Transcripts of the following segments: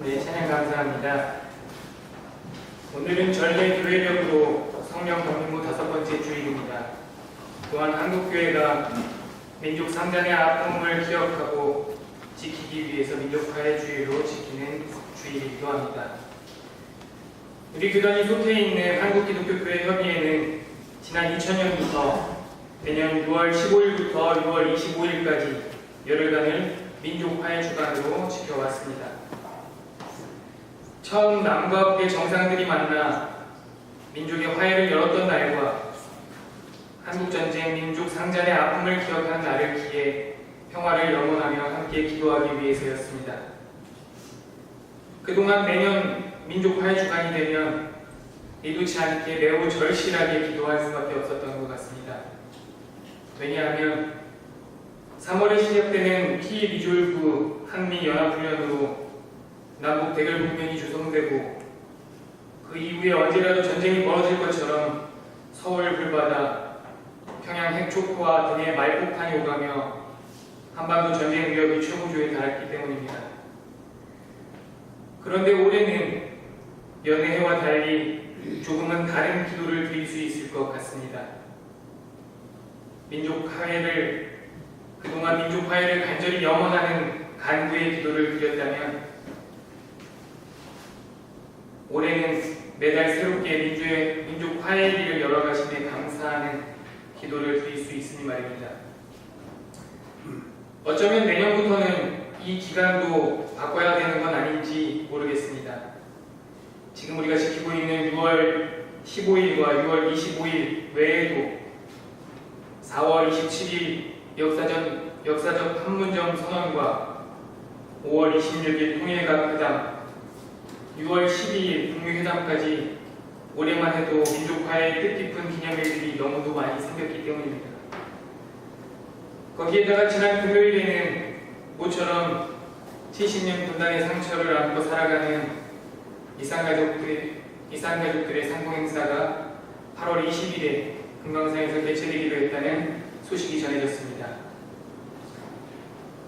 네, 찬양 감사합니다. 오늘은 전례 교회력으로 성령 경륜부 5번째 주일입니다. 또한 한국교회가 민족 3단의 아픔을 기억하고 지키기 위해서 민족화의 주일로 지키는 주일이기도 합니다. 우리 교단이 속해 있는 한국기독교교회 협의회는 지난 2000년부터 내년 6월 15일부터 6월 25일까지 열흘간을 민족화의 주간으로 지켜왔습니다. 처음 남과 북의 정상들이 만나 민족의 화해를 열었던 날과 한국전쟁 민족 상잔의 아픔을 기억하는 날을 기해 평화를 염원하며 함께 기도하기 위해서였습니다. 그동안 매년 민족화의 주간이 되면 의도치 않게 매우 절실하게 기도할 수밖에 없었던 것 같습니다. 왜냐하면 3월에 시작되는 P-리졸브 한미연합훈련으로 남북 대결 국면이 조성되고 그 이후에 언제라도 전쟁이 벌어질 것처럼 서울 불바다, 평양 핵초포와 등의 말폭탄이 오가며 한반도 전쟁 위협이 최고조에 달했기 때문입니다. 그런데 올해는 연해와 달리 조금은 다른 기도를 드릴 수 있을 것 같습니다. 그동안 민족 화해를 간절히 염원하는 간구의 기도를 드렸다면 올해는 매달 새롭게 민족 화해의 길을 열어가심에 감사하는 기도를 드릴 수 있으니 말입니다. 어쩌면 내년부터는 이 기간도 바꿔야 되는 건 아닌지 모르겠습니다. 지금 우리가 지키고 있는 6월 15일과 6월 25일 외에도 4월 27일 역사적 판문점 선언과 5월 26일 통일각 회담, 6월 12일 북미회담까지 올해만 해도 민족화의 뜻깊은 기념일들이 너무도 많이 생겼기 때문입니다. 거기에다가 지난 금요일에는 모처럼 70년 분단의 상처를 안고 살아가는 이산가족들의 상봉행사가 8월 20일에 금강산에서 개최되기로 했다는 소식이 전해졌습니다.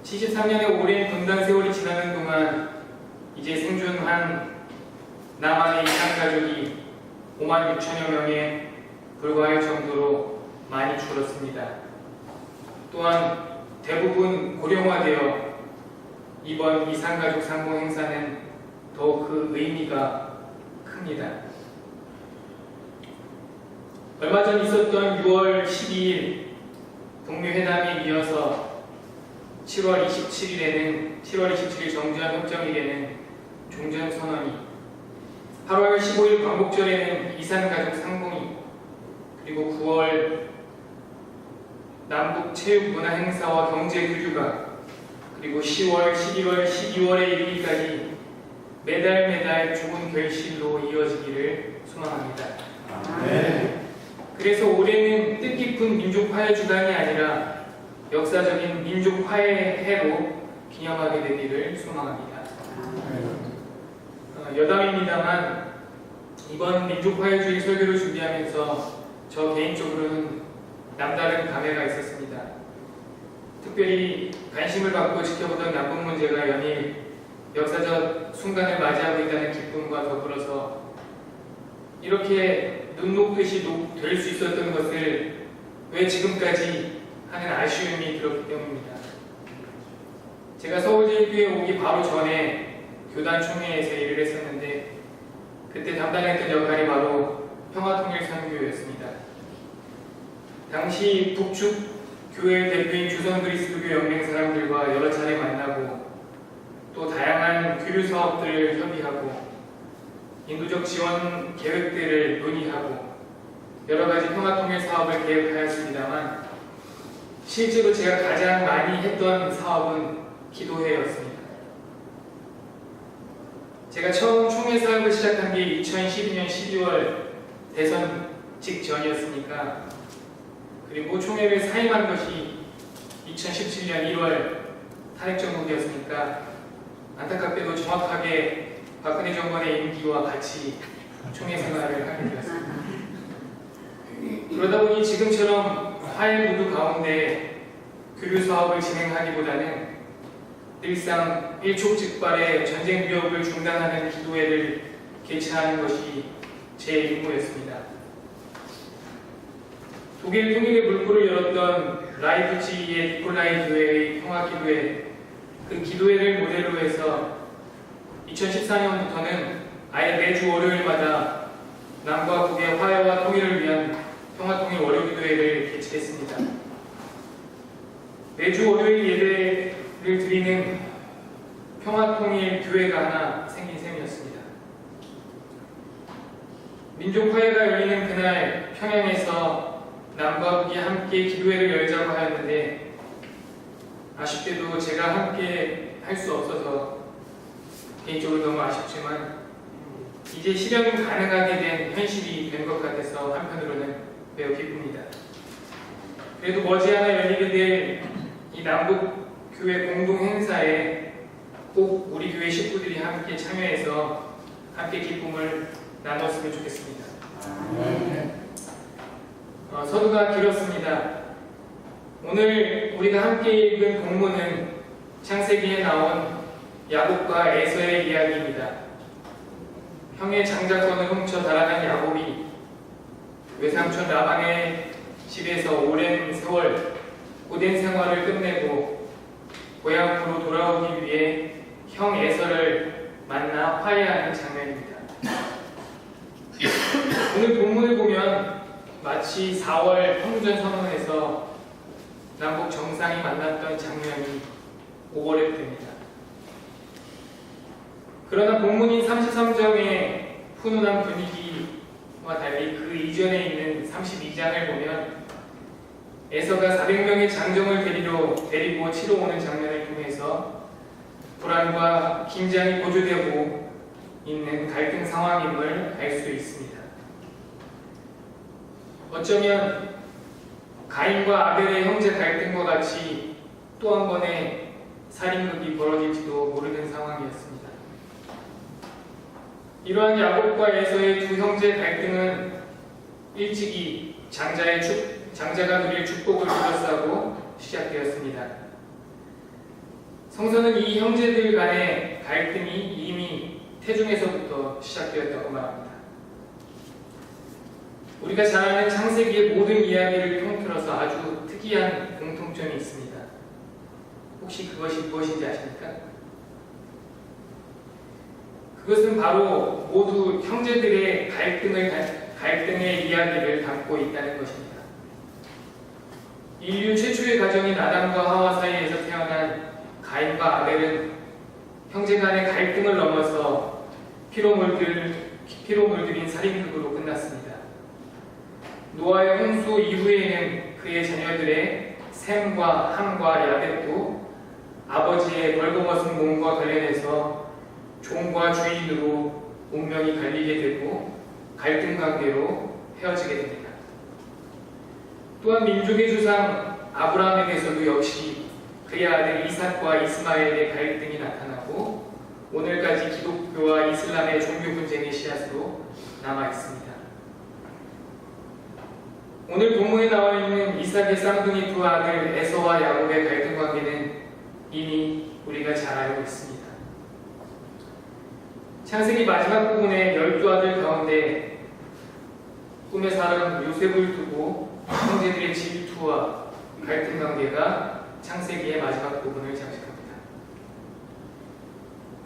73년의 오랜 분단 세월이 지나는 동안 이제 생존한 남한의 이산가족이 5만 6천여 명에 불과할 정도로 많이 줄었습니다. 또한 대부분 고령화되어 이번 이산가족 상봉 행사는 더욱 그 의미가 큽니다. 얼마 전 있었던 6월 12일 북미회담에 이어서 7월 27일 정전 협정일에는 종전선언이, 8월 15일 광복절에는 이산가족 상봉이, 그리고 9월 남북체육문화행사와 경제교류가, 그리고 10월, 11월, 12월에 이르기까지 매달 좋은 결실로 이어지기를 소망합니다. 네. 그래서 올해는 뜻깊은 민족화해 주간이 아니라 역사적인 민족화해 해로 기념하게 되기를 소망합니다. 여담입니다만 이번 민족화해 주일 설교를 준비하면서 저 개인적으로는 남다른 감회가 있었습니다. 특별히 관심을 받고 지켜보던 남북 문제가 연일 역사적 순간을 맞이하고 있다는 기쁨과 더불어서 이렇게 눈 녹듯이 될 수 있었던 것을 왜 지금까지 하는 아쉬움이 들었기 때문입니다. 제가 서울제일교회 오기 바로 전에 교단 총회에서 일을 했었는데 그때 담당했던 역할이 바로 평화통일선교였습니다. 당시 북측 교회 대표인 조선그리스도교 연맹 사람들과 여러 차례 만나고 또 다양한 교류 사업들을 협의하고 인도적 지원 계획들을 논의하고 여러 가지 평화통일 사업을 계획하였습니다만 실제로 제가 가장 많이 했던 사업은 기도회였습니다. 제가 처음 총회 사업을 시작한 게 2012년 12월 대선 직전이었으니까, 그리고 총회를 사임한 것이 2017년 1월 탄핵정국이었으니까 안타깝게도 정확하게 박근혜 정권의 임기와 같이 총회 생활을 하게 되었습니다. 그러다 보니 지금처럼 화해 무드 가운데 교류 사업을 진행하기보다는 늘상 일촉즉발의 전쟁 위협을 중단하는 기도회를 개최하는 것이 제 임무였습니다. 독일 통일의 물꼬를 열었던 라이프치히의 니콜라이 교회의 평화기도회, 그 기도회를 모델로 해서 2014년부터는 아예 매주 월요일마다 남과 북의 화해와 통일을 위한 평화통일 월요기도회를 개최했습니다. 매주 월요일 예배를 드리는 평화통일 교회가 하나 생긴 셈이었습니다. 민족화해가 열리는 그날 평양에서 남과 북이 함께 기도회를 열자고 하였는데 아쉽게도 제가 함께 할 수 없어서 개인적으로 너무 아쉽지만 이제 실현이 가능하게 된 현실이 된 것 같아서 한편으로는 매우 기쁩니다. 그래도 머지않아 열리게 될 이 남북교회 공동 행사에 꼭 우리 교회 식구들이 함께 참여해서 함께 기쁨을 나눴으면 좋겠습니다. 서두가 길었습니다. 오늘 우리가 함께 읽은 본문은 창세기에 나온 야곱과 에서의 이야기입니다. 형의 장자권을 훔쳐 달아난 야곱이 외삼촌 라반의 집에서 오랜 세월 고된 생활을 끝내고 고향으로 돌아오기 위해 형 에서를 만나 화해하는 장면입니다. 오늘 본문을 보면 마치 4월 평전선언에서 남북 정상이 만났던 장면이 오버랩됩니다. 그러나 본문인 33장의 훈훈한 분위기와 달리 그 이전에 있는 32장을 보면 에서가 400명의 장정을 데리고 치러 오는 장면을 통해서 불안과 긴장이 고조되고 있는 갈등 상황임을 알 수 있습니다. 어쩌면 가인과 아벨의 형제 갈등과 같이 또 한 번의 살인극이 벌어질지도 모르는 상황이었습니다. 이러한 야곱과 에서의 두 형제 갈등은 일찍이 장자가 누릴 축복을 둘러싸고 시작되었습니다. 성서는 이 형제들 간의 갈등이 이미 태중에서부터 시작되었다고 말합니다. 우리가 잘 아는 창세기의 모든 이야기를 통틀어서 아주 특이한 공통점이 있습니다. 혹시 그것이 무엇인지 아십니까? 그것은 바로 모두 형제들의 갈등의 이야기를 담고 있다는 것입니다. 인류 최초의 가정인 아담과 하와 사이에서 태어난 가인과 아벨은 형제 간의 갈등을 넘어서 피로 물들인 살인극으로 끝났습니다. 노아의 홍수 이후에는 그의 자녀들의 셈과 함과 야벳도 아버지의 벌거벗은 몸과 관련해서 종과 주인으로 운명이 갈리게 되고 갈등 관계로 헤어지게 됩니다. 또한 민족의 조상 아브라함에게서도 역시 그의 아들 이삭과 이스마엘의 갈등이 나타나고 오늘까지 기독교와 이슬람의 종교 분쟁의 씨앗으로 남아 있습니다. 오늘 본문에 나와 있는 이삭의 쌍둥이 두 아들 에서와 야곱의 갈등 관계는 이미 우리가 잘 알고 있습니다. 창세기 마지막 부분에 12아들 가운데 꿈의 사람 요셉을 두고 형제들의 질투와 갈등 관계가 창세기의 마지막 부분을 장식합니다.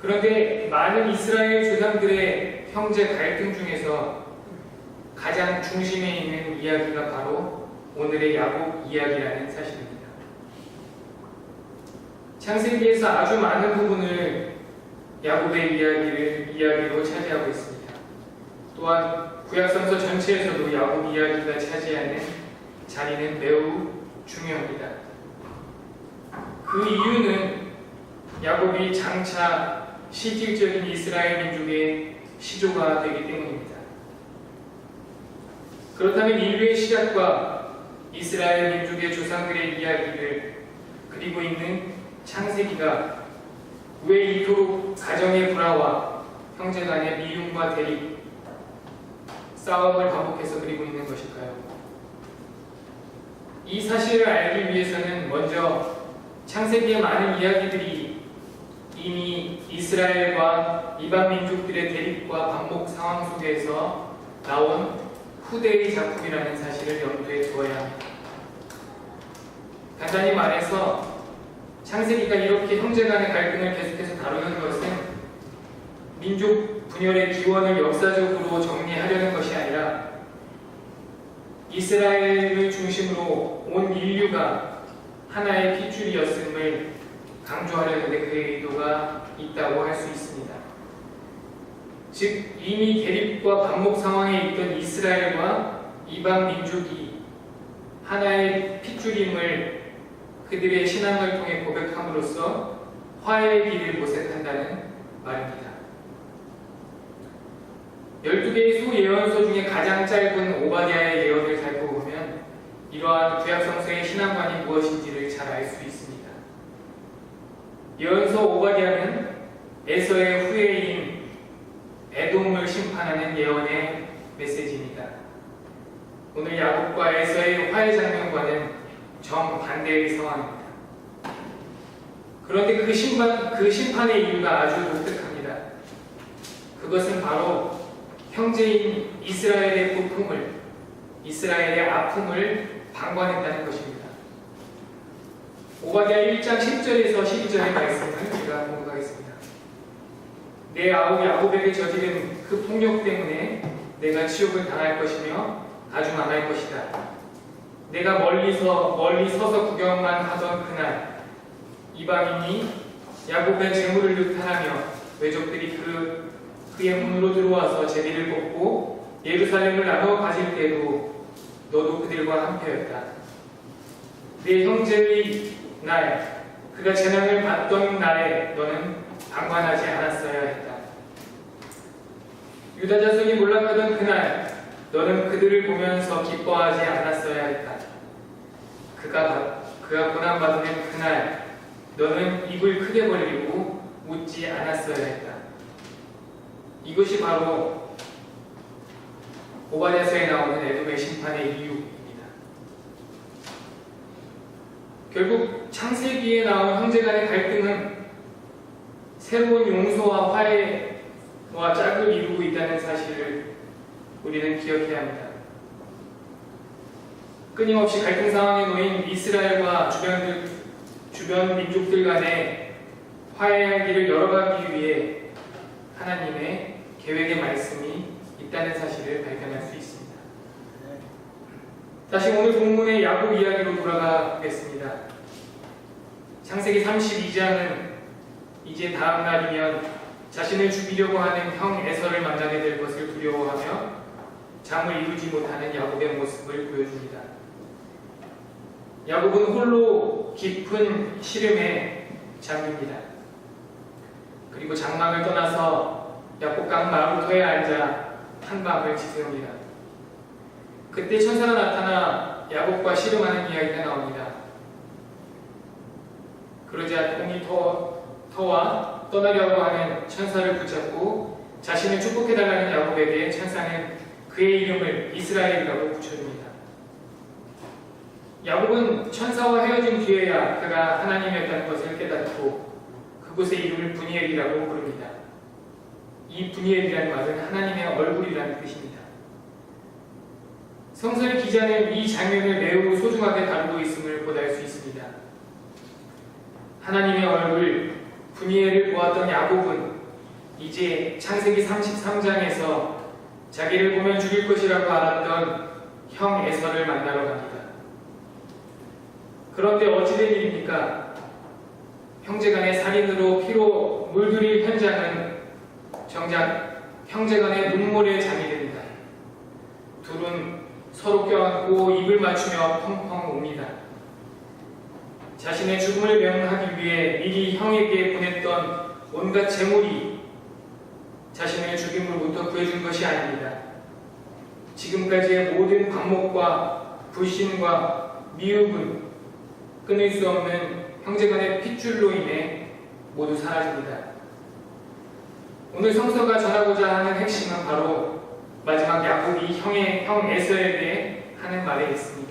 그런데 많은 이스라엘 조상들의 형제 갈등 중에서 가장 중심에 있는 이야기가 바로 오늘의 야곱 이야기라는 사실입니다. 창세기에서 아주 많은 부분을 야곱의 이야기로 차지하고 있습니다. 또한 구약성서 전체에서도 야곱 이야기가 차지하는 자리는 매우 중요합니다. 그 이유는 야곱이 장차 실질적인 이스라엘 민족의 시조가 되기 때문입니다. 그렇다면 인류의 시작과 이스라엘 민족의 조상들의 이야기를 그리고 있는 창세기가 왜 이토록 가정의 불화와 형제 간의 미움과 대립, 싸움을 반복해서 그리고 있는 것일까요? 이 사실을 알기 위해서는 먼저 창세기의 많은 이야기들이 이미 이스라엘과 이방 민족들의 대립과 반목 상황 속에서 나온 후대의 작품이라는 사실을 염두에 두어야 합니다. 간단히 말해서 창세기가 이렇게 형제 간의 갈등을 계속해서 다루는 것은 민족 분열의 기원을 역사적으로 정리하려는 것이 아니라 이스라엘을 중심으로 온 인류가 하나의 핏줄이었음을 강조하려는 데 그의 의도가 있다고 할 수 있습니다. 즉 이미 대립과 반목 상황에 있던 이스라엘과 이방 민족이 하나의 핏줄임을 그들의 신앙을 통해 고백함으로써 화해의 길을 모색한다는 말입니다. 12개의 소예언서 중에 가장 짧은 오바댜의 예언을 살펴보면 이러한 구약성서의 신앙관이 무엇인지를 잘 알 수 있습니다. 예언서 오바댜는 에서의 후예인 에돔을 심판하는 예언의 메시지입니다. 오늘 야곱과 에서의 화해 장면과는 정반대의 상황입니다. 그런데 그 심판의 이유가 아주 독특합니다. 그것은 바로 형제인 이스라엘의 고통을, 이스라엘의 아픔을 방관했다는 것입니다. 오바댜 1장 10절에서 12절의 말씀을 제가 공부하겠습니다. 내 아우 야곱에게 저지른 그 폭력 때문에 내가 치욕을 당할 것이며 아주 망할 것이다. 내가 멀리 서서 구경만 하던 그날 이방인이 야곱의 재물을 유탄하며 외족들이 그의 문으로 들어와서 제비를 뽑고 예루살렘을 나눠 가질 때도 너도 그들과 함께였다. 내 형제의 날, 그가 재난을 받던 날에 너는 방관하지 않았어야 했다. 유다 자손이 몰락하던 그날, 너는 그들을 보면서 기뻐하지 않았어야 했다. 그가 고난받는 그날, 너는 입을 크게 벌리고 웃지 않았어야 했다. 이것이 바로 오바댜서에 나오는 에돔의 심판의 이유입니다. 결국 창세기에 나온 형제 간의 갈등은 새로운 용서와 화해와 짝을 이루고 있다는 사실을 우리는 기억해야 합니다. 끊임없이 갈등 상황에 놓인 이스라엘과 주변 민족들 간의 화해의 길을 열어가기 위해 하나님의 계획의 말씀이 있다는 사실을 발견할 수 있습니다. 다시 오늘 본문의 야곱 이야기로 돌아가겠습니다. 창세기 32장은 이제 다음 날이면 자신을 죽이려고 하는 형 에서를 만나게 될 것을 두려워하며 잠을 이루지 못하는 야곱의 모습을 보여줍니다. 야곱은 홀로 깊은 시름에 잠깁니다. 그리고 장막을 떠나서 야복강 마루터에 앉아 한밤을 지새웁니다. 그때 천사가 나타나 야곱과 씨름하는 이야기가 나옵니다. 그러자 공이 터와 떠나려고 하는 천사를 붙잡고 자신을 축복해달라는 야곱에게 천사는 그의 이름을 이스라엘이라고 붙여줍니다. 야곱은 천사와 헤어진 뒤에야 그가 하나님이었다는 것을 깨닫고 그곳의 이름을 브니엘이라고 부릅니다. 이 브니엘이라는 말은 하나님의 얼굴이라는 뜻입니다. 성서의 기자는 이 장면을 매우 소중하게 다루고 있음을 보도할 수 있습니다. 하나님의 얼굴 브니엘을 보았던 야곱은 이제 창세기 33장에서 자기를 보면 죽일 것이라고 알았던 형 에서를 만나러 갑니다. 그런데 어찌된 일입니까? 형제간의 살인으로 피로 물들일 현장은 정작 형제간의 눈물의 장이 됩니다. 둘은 서로 껴안고 입을 맞추며 펑펑 웁니다. 자신의 죽음을 명하기 위해 미리 형에게 보냈던 온갖 재물이 자신을 죽임으로부터 구해준 것이 아닙니다. 지금까지의 모든 반목과 불신과 미움은 끊을 수 없는 형제간의 핏줄로 인해 모두 사라집니다. 오늘 성서가 전하고자 하는 핵심은 바로 마지막 야곱이 형 에서에게 하는 말에 있습니다.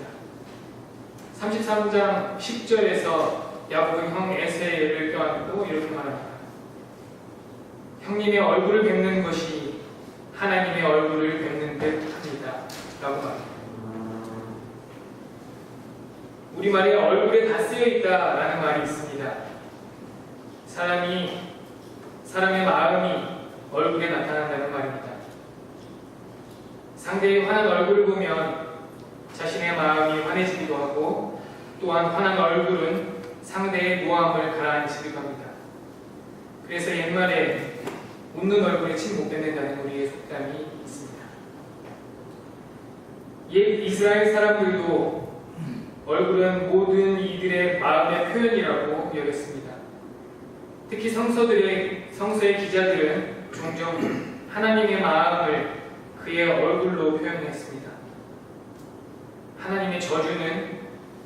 33장 10절에서 야곱은 형 에서를 껴안고 이렇게 말합니다. 형님의 얼굴을 뵙는 것이 하나님의 얼굴을 뵙는 듯 합니다. 라고 말합니다. 우리말에 얼굴에 다 쓰여 있다라는 말이 있습니다. 사람의 마음이 얼굴에 나타난다는 말입니다. 상대의 환한 얼굴을 보면 자신의 마음이 환해지기도 하고, 또한 환한 얼굴은 상대의 노함을 가라앉히기도 합니다. 그래서 옛말에 웃는 얼굴에 침 못 뱉는다는 우리의 속담이 있습니다. 옛 이스라엘 사람들도 얼굴은 모든 이들의 마음의 표현이라고 여겼습니다. 특히 성서의 기자들은 종종 하나님의 마음을 그의 얼굴로 표현했습니다. 하나님의 저주는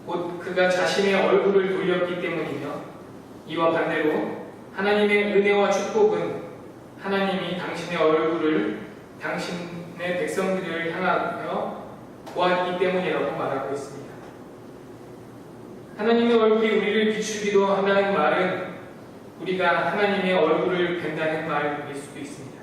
곧 그가 자신의 얼굴을 돌렸기 때문이며, 이와 반대로 하나님의 은혜와 축복은 하나님이 당신의 얼굴을 당신의 백성들을 향하여 보았기 때문이라고 말하고 있습니다. 하나님의 얼굴이 우리를 비추기도 한다는 말은 우리가 하나님의 얼굴을 뵌다는 말일 수도 있습니다.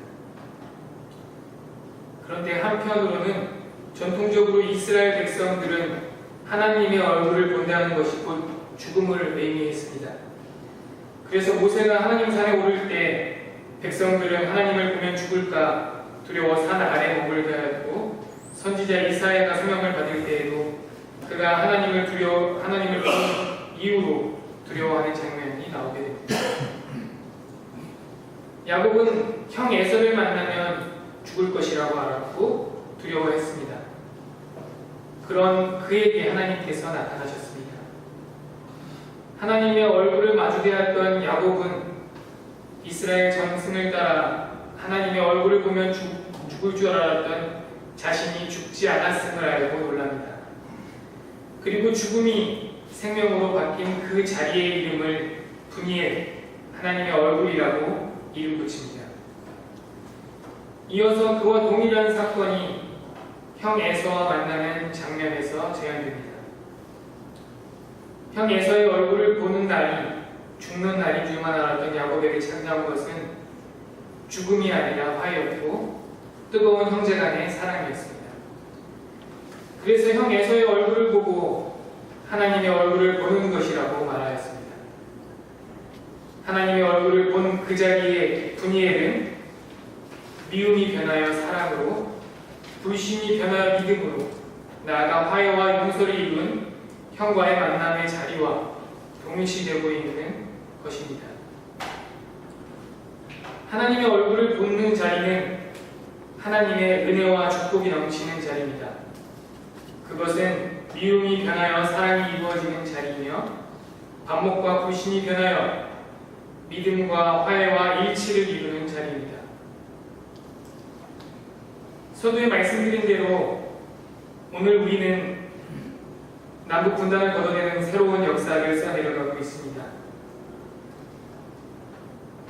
그런데 한편으로는 전통적으로 이스라엘 백성들은 하나님의 얼굴을 본다는 것이 곧 죽음을 의미했습니다. 그래서 모세가 하나님 산에 오를 때 백성들은 하나님을 보면 죽을까 두려워 산 아래 머물게, 선지자 이사야가 소명을 받을 때에도 그가 하나님을 본 이유로 두려워하는 장면이 나오게 됩니다. 야곱은 형 에서를 만나면 죽을 것이라고 알았고 두려워했습니다. 그런 그에게 하나님께서 나타나셨습니다. 하나님의 얼굴을 마주대했던 야곱은 이스라엘 전승을 따라 하나님의 얼굴을 보면 죽을 줄 알았던 자신이 죽지 않았음을 알고 놀랍니다. 그리고 죽음이 생명으로 바뀐 그 자리의 이름을 분이엘, 하나님의 얼굴이라고 이름 붙입니다. 이어서 그와 동일한 사건이 형 에서와 만나는 장면에서 재현됩니다. 형 에서의 얼굴을 보는 날이 죽는 날인 줄만 알았던 야곱에게 찾아온 것은 죽음이 아니라 화해였고 뜨거운 형제간의 사랑이었습니다. 그래서 형 에서의 얼굴을 보고 하나님의 얼굴을 보는 것이라고 말하였습니다. 하나님의 얼굴을 본 그 자리에 분이엘은 미움이 변하여 사랑으로, 불신이 변하여 믿음으로, 나아가 화해와 용서를 이룬 형과의 만남의 자리와 동일시되고 있는 것입니다. 하나님의 얼굴을 보는 자리는 하나님의 은혜와 축복이 넘치는 자리입니다. 그것은 미움이 변하여 사랑이 이루어지는 자리이며, 반목과 불신이 변하여 믿음과 화해와 일치를 이루는 자리입니다. 서두에 말씀드린 대로 오늘 우리는 남북 분단을 걷어내는 새로운 역사를 쌓아내려가고 있습니다.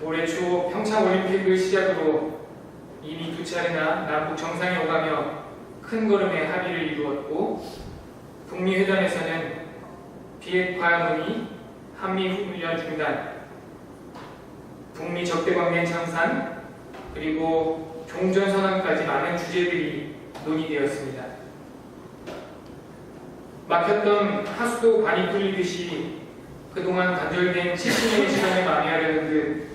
올해 초 평창 올림픽을 시작으로 이미 2차례나 남북 정상에 오가며 큰 걸음의 합의를 이루었고, 북미 회담에서는 비핵화 논의, 한미 훈련 중단, 북미 적대 관계 창산, 그리고 종전선언까지 많은 주제들이 논의되었습니다. 막혔던 하수도 관이 뚫리듯이 그동안 단절된 70년의 시간을 만회하려는 듯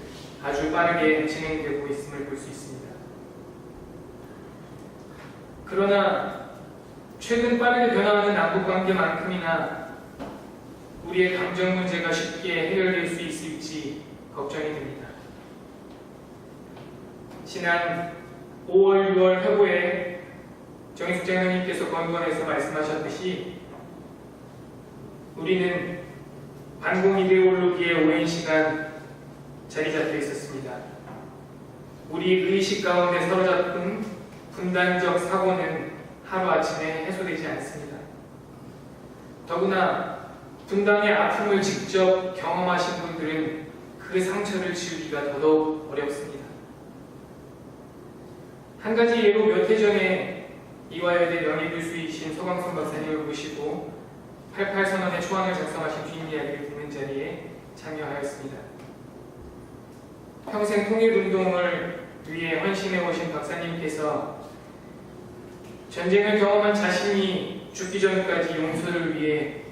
아주 빠르게 진행되고 있음을 볼 수 있습니다. 그러나 최근 빠르게 변화하는 남북관계만큼이나 우리의 감정 문제가 쉽게 해결될 수 있을지 걱정이 됩니다. 지난 5월, 6월 회고에 정의숙 장로님께서 건건에서 말씀하셨듯이 우리는 반공 이데올로기에 오랜 시간 자리 잡혀 있었습니다. 우리 의식 가운데 사로잡힌 분단적 사고는 하루아침에 해소되지 않습니다. 더구나 분단의 아픔을 직접 경험하신 분들은 그 상처를 지우기가 더더욱 어렵습니다. 한 가지 예로 몇 해 전에 이화여대 명예교수이신 서광순 박사님을 모시고 88 선언의 초안을 작성하신 뒷이야기를 듣는 자리에 참여하였습니다. 평생 통일운동을 위해 헌신해 오신 박사님께서 전쟁을 경험한 자신이 죽기 전까지 용서를 위해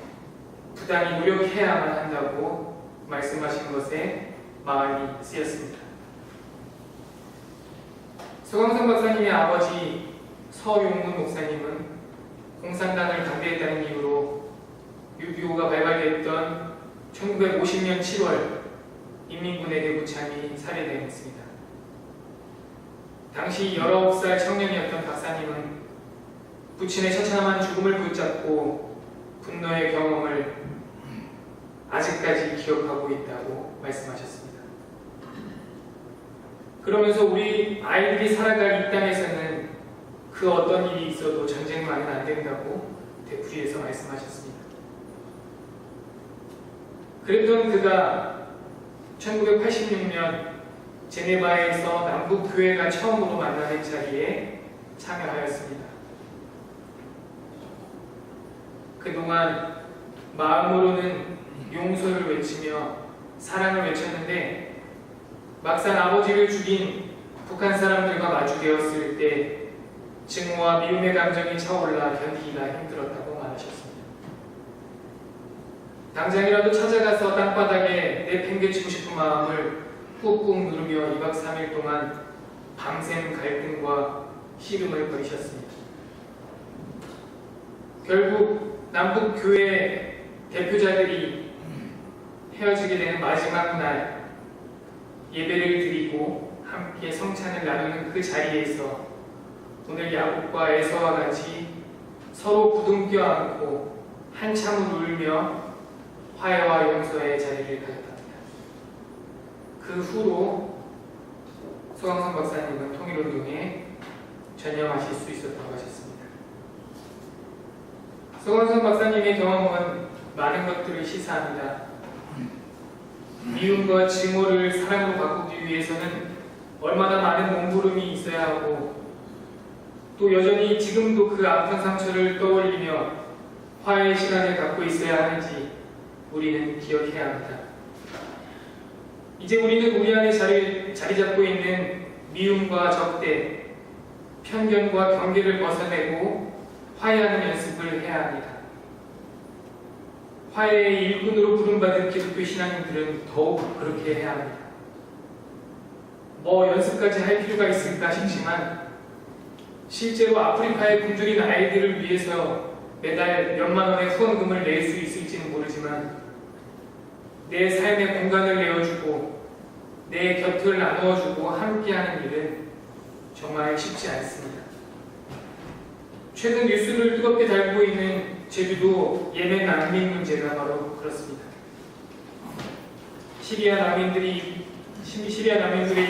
부단히 노력해야만 한다고 말씀하신 것에 마음이 쓰였습니다. 서광석 박사님의 아버지 서용문 목사님은 공산당을 반대했다는 이유로 6.25가 발발됐던 1950년 7월 인민군에게 무참히 살해되었습니다. 당시 19살 청년이었던 박사님은 부친의 처참한 죽음을 붙잡고 분노의 경험을 아직까지 기억하고 있다고 말씀하셨습니다. 그러면서 우리 아이들이 살아갈 이 땅에서는 그 어떤 일이 있어도 전쟁만은 안 된다고 되풀이해서 말씀하셨습니다. 그랬던 그가 1986년 제네바에서 남북교회가 처음으로 만나는 자리에 참여하였습니다. 그동안 마음으로는 용서를 외치며 사랑을 외쳤는데 막상 아버지를 죽인 북한 사람들과 마주되었을 때 증오와 미움의 감정이 차올라 견디기가 힘들었다고 말하셨습니다. 당장이라도 찾아가서 땅바닥에 내팽개치고 싶은 마음을 꾹꾹 누르며 2박 3일 동안 밤샘 갈등과 씨름을 벌이셨습니다. 결국 남북교회 대표자들이 헤어지게 되는 마지막 날 예배를 드리고 함께 성찬을 나누는 그 자리에서 오늘 야곱과 에서와 같이 서로 부둥켜 안고 한참을 울며 화해와 용서의 자리를 가졌답니다. 그 후로 서광석 박사님은 통일운동에 전념하실 수 있었다고 하셨습니다. 서광석 박사님의 경험은 많은 것들을 시사합니다. 미움과 증오를 사랑으로 바꾸기 위해서는 얼마나 많은 몸부림이 있어야 하고 또 여전히 지금도 그 아픈 상처를 떠올리며 화해의 시간을 갖고 있어야 하는지 우리는 기억해야 합니다. 이제 우리는 우리 안에 자리 잡고 있는 미움과 적대, 편견과 경계를 벗어내고 화해하는 연습을 해야 합니다. 화해의 일꾼으로 부름받은 기독교 신앙인들은 더욱 그렇게 해야 합니다. 뭐 연습까지 할 필요가 있을까 싶지만 실제로 아프리카의 굶주린 아이들을 위해서 매달 몇만 원의 후원금을 낼 수 있을지는 모르지만 내 삶의 공간을 내어주고 내 곁을 나누어주고 함께하는 일은 정말 쉽지 않습니다. 최근 뉴스를 뜨겁게 달고 있는 제주도 예멘 난민 문제가 바로 그렇습니다. 시리아 난민들의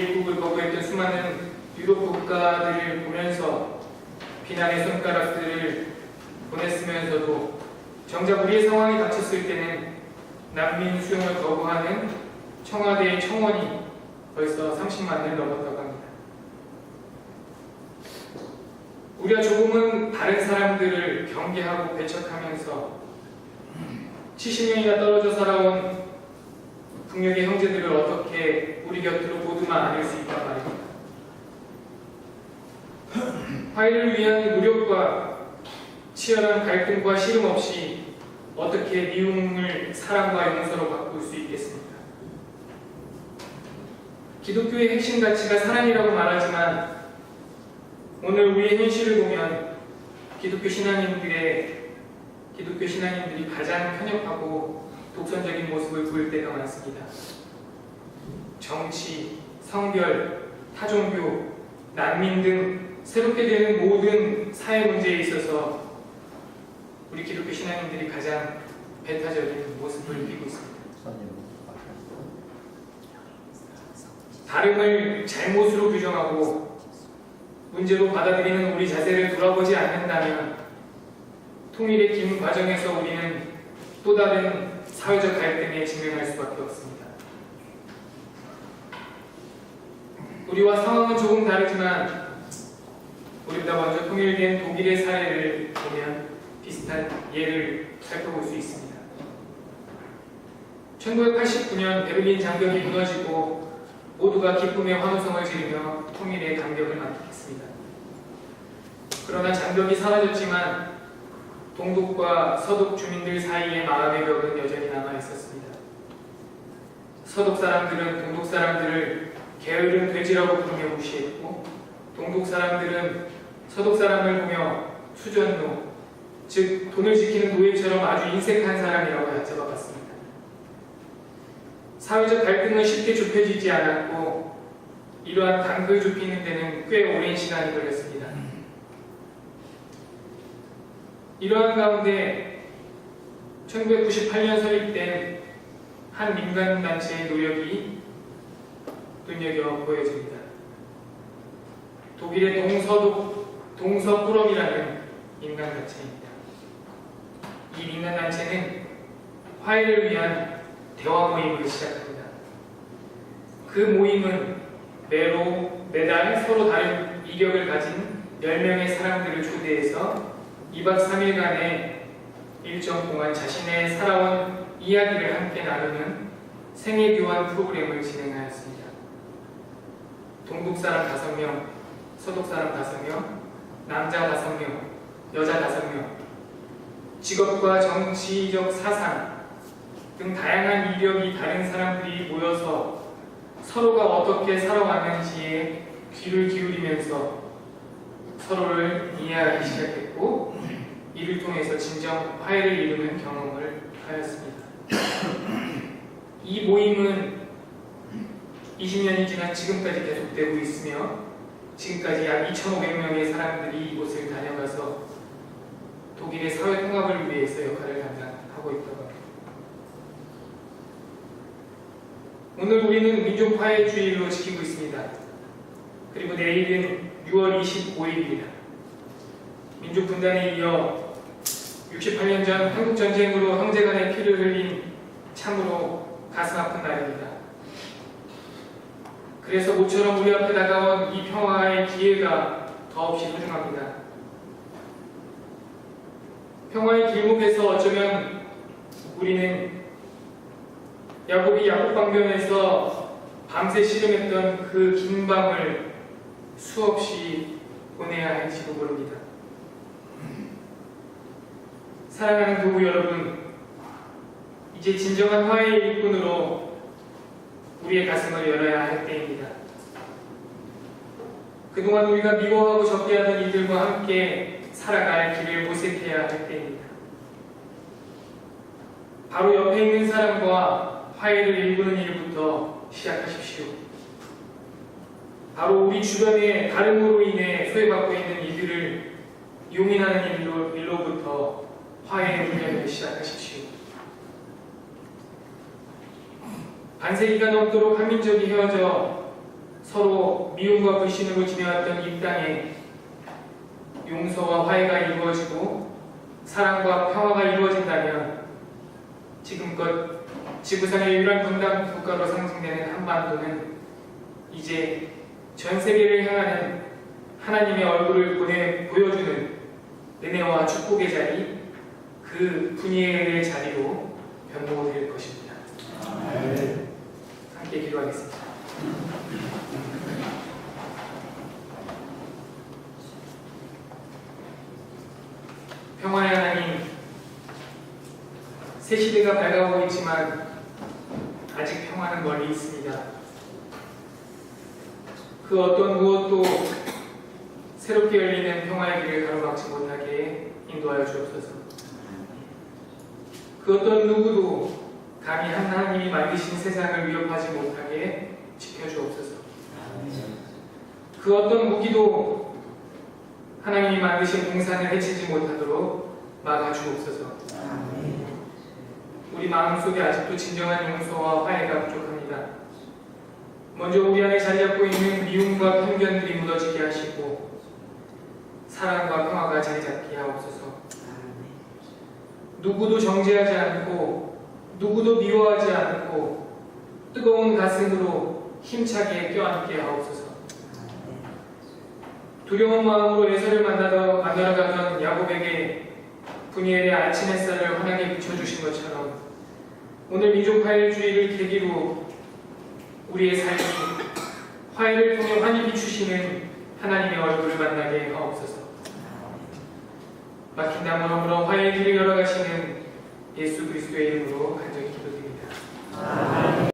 입국을 거부했던 수많은 유럽 국가들을 보면서 비난의 손가락들을 보냈으면서도 정작 우리의 상황이 닥쳤을 때는 난민 수용을 거부하는 청와대의 청원이 벌써 30만을 넘었다고 합니다. 우리가 조금은 다른 사람들을 경계하고 배척하면서 70년이나 떨어져 살아온 북녘의 형제들을 어떻게 우리 곁으로 모두만 안을 수 있단 말입니다. 화해를 위한 노력과 치열한 갈등과 씨름 없이 어떻게 미움을 사랑과 용서로 바꿀 수 있겠습니까? 기독교의 핵심 가치가 사랑이라고 말하지만 오늘 우리의 현실을 보면 기독교 신앙인들이 가장 편협하고 독선적인 모습을 보일 때가 많습니다. 정치, 성별, 타종교, 난민 등 새롭게 되는 모든 사회 문제에 있어서 우리 기독교 신앙인들이 가장 배타적인 모습을 띠고 있습니다. 다름을 잘못으로 규정하고 문제로 받아들이는 우리 자세를 돌아보지 않는다면 통일의 긴 과정에서 우리는 또 다른 사회적 갈등에 직면할 수밖에 없습니다. 우리와 상황은 조금 다르지만 우리보다 먼저 통일된 독일의 사례를 보면 비슷한 예를 살펴볼 수 있습니다. 1989년 베를린 장벽이 무너지고 모두가 기쁨의 환호성을 지르며 통일의 감격을 만끽했습니다. 그러나 장벽이 사라졌지만 동독과 서독 주민들 사이의 마음의 벽은 여전히 남아 있었습니다. 서독 사람들은 동독 사람들을 게으른 돼지라고 부르며 무시했고, 동독 사람들은 서독 사람을 보며 수전노, 즉 돈을 지키는 노예처럼 아주 인색한 사람이라고 얕잡아봤습니다. 사회적 갈등은 쉽게 좁혀지지 않았고 이러한 간극을 좁히는 데는 꽤 오랜 시간이 걸렸습니다. 이러한 가운데 1998년 설립된 한 민간단체의 노력이 눈여겨 보여집니다. 독일의 동서꾸럼이라는 민간단체입니다. 이 민간단체는 화해를 위한 대화 모임을 시작합니다. 그 모임은 매달 서로 다른 이력을 가진 10명의 사람들을 초대해서 2박 3일간의 일정 동안 자신의 살아온 이야기를 함께 나누는 생애교환 프로그램을 진행하였습니다. 동독 사람 5명, 서독 사람 5명, 남자 5명, 여자 5명, 직업과 정치적 사상 등 다양한 이력이 다른 사람들이 모여서 서로가 어떻게 살아왔는지에 귀를 기울이면서 서로를 이해하기 시작했고, 이를 통해서 진정 화해를 이루는 경험을 하였습니다. 이 모임은 20년이 지난 지금까지 계속되고 있으며, 지금까지 약 2,500명의 사람들이 이곳을 다녀가서 독일의 사회 통합을 위해서 역할을 감당하고 있다고 합니다. 오늘 우리는 민족화해주의로 지키고 있습니다. 그리고 내일은 6월 25일입니다. 민족 분단에 이어 68년 전 한국전쟁으로 형제간의 피를 흘린 참으로 가슴 아픈 날입니다. 그래서 모처럼 우리 앞에 다가온 이 평화의 기회가 더없이 소중합니다. 평화의 길목에서 어쩌면 우리는 야곱이 야곱방변에서 밤새 씨름했던 그 긴 밤을 수없이 보내야 할지도 모릅니다. 사랑하는 교우 여러분, 이제 진정한 화해의 일꾼으로 우리의 가슴을 열어야 할 때입니다. 그동안 우리가 미워하고 적대하던 이들과 함께 살아갈 길을 모색해야 할 때입니다. 바로 옆에 있는 사람과 화해를 이루는 일부터 시작하십시오. 바로 우리 주변에 다름으로 인해 소외받고 있는 이들을 용인하는 일로부터 화해의 훈련을 시작하십시오. 반세기가 넘도록 한민족이 헤어져 서로 미움과 불신으로 지내왔던 이 땅에 용서와 화해가 이루어지고 사랑과 평화가 이루어진다면 지금껏 지구상의 유일한 분단 국가로 상징되는 한반도는 이제 전 세계를 향하는 하나님의 얼굴을 보여주는 은혜와 축복의 자리, 그 분이의 자리로 변모될 것입니다. 함께 기도하겠습니다. 평화의 하나님, 새 시대가 밝아오고 있지만 아직 평화는 멀리 있습니다. 그 어떤 무엇도 새롭게 열리는 평화의 길을 가로막지 못하게 인도하여 주옵소서. 그 어떤 누구도 감히 하나님이 만드신 세상을 위협하지 못하게 지켜주옵소서. 그 어떤 무기도 하나님이 만드신 동산을 해치지 못하도록 막아주옵소서. 우리 마음속에 아직도 진정한 용서와 화해가 부족합니다. 먼저 우리 안에 자리 잡고 있는 미움과 편견들이 무너지게 하시고 사랑과 평화가 자리 잡게 하옵소서. 누구도 정죄하지 않고 누구도 미워하지 않고 뜨거운 가슴으로 힘차게 껴안게 하옵소서. 두려운 마음으로 에서를 만나러 가던 야곱에게 분이엘의 아침 햇살을 환하게 비춰주신 것처럼 오늘 민족화해주의를 계기로 우리의 삶이 화해를 통해 환히 비추시는 하나님의 얼굴을 만나게 하옵소서. 막힌 나무로 화해의 길을 열어가시는 예수 그리스도의 이름으로 간절히 기도드립니다.